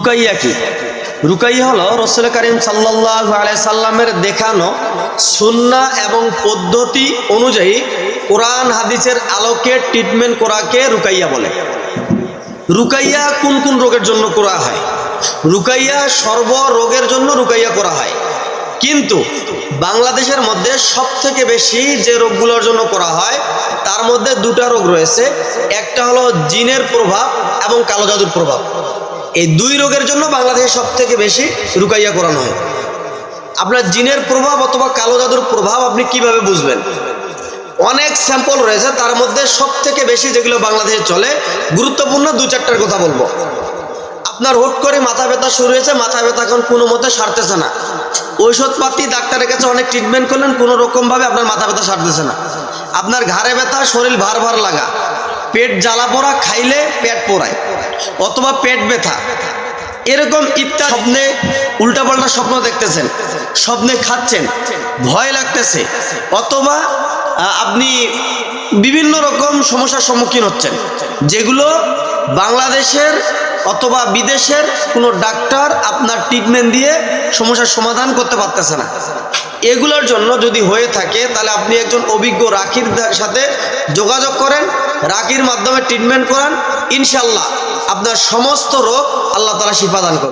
রুকাইয়া কি? রুকাইয়া হলো রাসূল করিম সাল্লাল্লাহু আলাইহি সাল্লামের দেখানো সুন্নাহ এবং পদ্ধতি অনুযায়ী কোরআন হাদিসের আলোকে ট্রিটমেন্ট করাকে রুকাইয়া বলে। রুকাইয়া কোন কোন রোগের জন্য করা হয়? রুকাইয়া সর্ব রোগের জন্য রুকাইয়া করা হয়, কিন্তু বাংলাদেশের মধ্যে সবথেকে বেশি যে রোগগুলোর জন্য করা হয় তার মধ্যে দুটা রোগ রয়েছে। একটা হলো জিনের প্রভাব এবং কালো জাদুর প্রভাব। এই দুই রোগের জন্য বাংলাদেশে সবথেকে বেশি রুকাইয়া করানো হয়। আপনার জিনের প্রভাব অথবা কালো জাদুর প্রভাব আপনি কিভাবে বুঝবেন? অনেক স্যাম্পল রয়েছে, তার মধ্যে সবথেকে বেশি যেগুলো বাংলাদেশে চলে গুরুত্বপূর্ণ দু চারটার কথা বলবো। আপনার হুট করে মাথা ব্যথা শুরু হয়েছে, মাথা ব্যথা এখন কোনো মতে সারতেছে না, ঔষধপাতি ডাক্তারের কাছে অনেক ট্রিটমেন্ট করলেন, কোনো রকমভাবে আপনার মাথা ব্যথা সারতেছে না। আপনার ঘাড়ে ব্যথা, শরীর ভার ভার লাগা, পেট জ্বালা পোড়া, খাইলে পেট পোড়ায়, অথবা পেট ব্যথা, এরকম ইত্যাদি। স্বপ্নে উল্টাপাল্টা স্বপ্ন দেখতেছেন, স্বপ্নে খাচ্ছেন, ভয় লাগতেছে, অথবা আপনি বিভিন্ন রকম সমস্যার সম্মুখীন হচ্ছেন, যেগুলো বাংলাদেশের অথবা বিদেশের কোনো ডাক্তার আপনার ট্রিটমেন্ট দিয়ে সমস্যার সমাধান করতে পারতেছে না। এগুলোর জন্য যদি হয়ে থাকে তাহলে আপনি একজন অভিজ্ঞ রাকির সাথে যোগাযোগ করেন, রাকির মাধ্যমে ট্রিটমেন্ট করান, ইনশাল্লাহ আপনার সমস্ত রোগ আল্লাহ তাআলা শিফা দান করবেন।